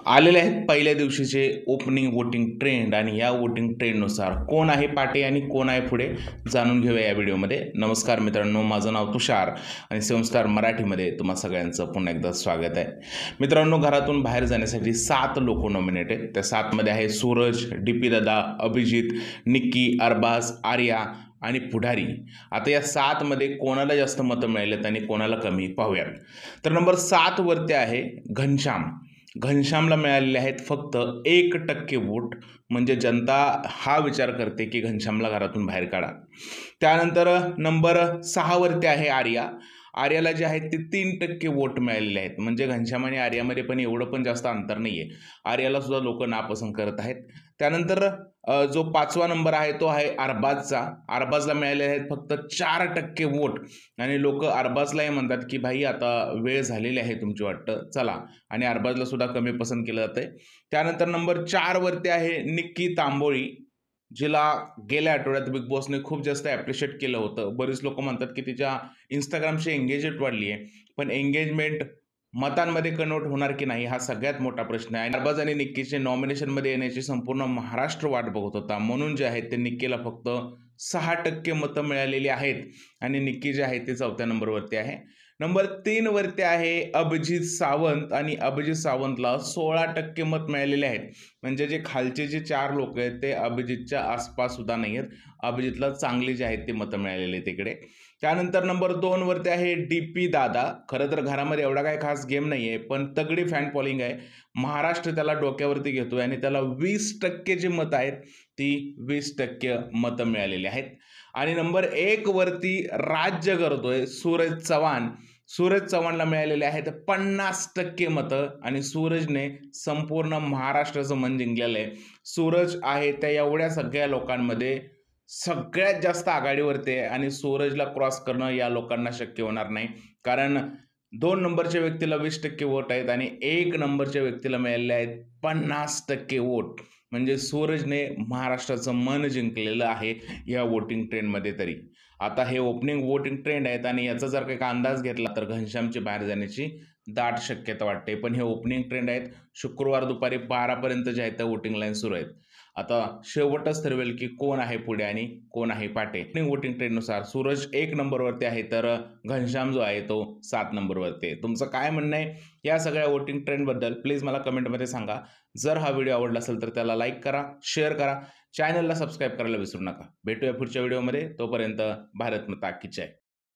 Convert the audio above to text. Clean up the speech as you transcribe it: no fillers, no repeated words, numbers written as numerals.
आलेले आहेत पहिल्या दिवशीचे ओपनिंग वोटिंग ट्रेंड आणि या वोटिंग ट्रेंडनुसार कोण आहे पाटे आणि कोण आहे पुढे जाणून घेऊया या व्हिडिओमध्ये. नमस्कार मित्रांनो, माझं नाव तुषार आणि सेव्हन मराठीमध्ये तुम्हा सगळ्यांचं पुन्हा एकदा स्वागत आहे. मित्रांनो, घरातून बाहेर जाण्यासाठी 7 लोक नॉमिनेट आहेत. त्या 7मध्ये आहे सूरज, DP दादा, अभिजित, निक्की, अरबाज, आर्या आणि पुढारी. आता या 7मध्ये कोणाला जास्त मतं मिळालेत आणि कोणाला कमी पाहूयात. तर नंबर 7 वरती आहे घनश्यामला मिळालेले आहेत फक्त 1% वोट. म्हणजे जनता हा विचार करते की घनश्यामला घरातून बाहेर काढा. त्यानंतर नंबर 6 वरती आहे आर्याला जे आहेत ते 3% वोट मिळालेले आहेत. म्हणजे घनश्याम आणि आर्यामध्ये पण एवढं पण जास्त अंतर नाही आहे. आर्याला सुद्धा लोक नापसंत करत आहेत. त्यानंतर जो 5वा नंबर आहे तो आहे अरबाजला मिळालेले आहेत फक्त 4% वोट. आणि लोक अरबाजलाही म्हणतात की भाई आता वेळ झालेली आहे तुमची, वाटतं चला, आणि अरबाजला सुद्धा कमी पसंत केलं जातंय. त्यानंतर नंबर 4 वरती आहे निक्की तांबोळी, जिला गेल्या आठवड्यात बिग बॉसने खूप जास्त ॲप्रिशिएट केलं होतं. बरेच लोक म्हणतात की तिच्या इंस्टाग्रामची एंगेजमेंट वाढली आहे, पण एंगेजमेंट मतांमध्ये कन्वर्ट होणार की नाही हा सगळ्यात मोठा प्रश्न आहे. अरबाज आणि निक्कीचे नॉमिनेशनमध्ये येण्याची संपूर्ण महाराष्ट्र वाट बघत होता. म्हणून जे आहेत ते निक्कीला फक्त 6% मतं मिळालेली आहेत आणि निक्की जे आहे ते 4थ्या नंबरवरती आहे. नंबर 3 वरती आहे अभिजित सावंत आणि अभिजित सावंतला 16% मत मिळालेले आहेत. म्हणजे जे खालचे जे 4 लोक आहेत ते अभिजितच्या आसपास सुद्धा नाही आहेत. अभिजितला चांगली जे आहेत ते मतं मिळालेली आहेत तिकडे. त्यानंतर नंबर 2 वरती आहे DP दादा. खरं तर घरामध्ये एवढा काही खास गेम नाही आहे, पण तगडी फॅन फॉलोइंग आहे. महाराष्ट्र त्याला डोक्यावरती घेतोय आणि त्याला 20% जी मतं आहेत ती 20% मतं मिळालेली आहेत. आणि नंबर 1 वरती राज्य करतोय सूरज चव्हाणला मिळालेले आहेत 50% मतं आणि सूरजने संपूर्ण महाराष्ट्राचं मन जिंकलेलं आहे. सूरज आहे त्या एवढ्या सगळ्या लोकांमध्ये सगळ्यात जास्त आघाडीवरती आहे आणि सूरजला क्रॉस करणं या लोकांना शक्य होणार नाही. कारण 2 नंबरच्या व्यक्तीला 20% वोट आहेत आणि 1 नंबरच्या व्यक्तीला मिळालेले आहेत 50% वोट. म्हणजे सूरजने महाराष्ट्राचं मन जिंकलेलं आहे या वोटिंग ट्रेंडमध्ये. तरी आता हे ओपनिंग वोटिंग ट्रेंड आहेत आणि याचा जर काही अंदाज घेतला तर घनश्यामची बाहेर जाण्याची दाट शक्यता वाटते. पण हे ओपनिंग ट्रेंड आहेत. शुक्रवार दुपारी 12 पर्यंत जे आहेत त्या वोटिंग लाईन सुरू आहेत. आता शेवटच ठरवेल की कोण आहे पुढे आणि कोण आहे पाटे. वोटिंग ट्रेंडनुसार सूरज 1 नंबरवरती आहे तर घनश्याम जो आहे तो 7 नंबरवरती आहे. तुमचं काय म्हणणं आहे या सगळ्या वोटिंग ट्रेंडबद्दल प्लीज मला कमेंटमध्ये सांगा. जर हा व्हिडिओ आवडला असेल तर त्याला लाईक करा, शेअर करा, चॅनलला सबस्क्राईब करायला विसरू नका. भेटूया पुढच्या व्हिडिओमध्ये. तोपर्यंत भारत माता की जय.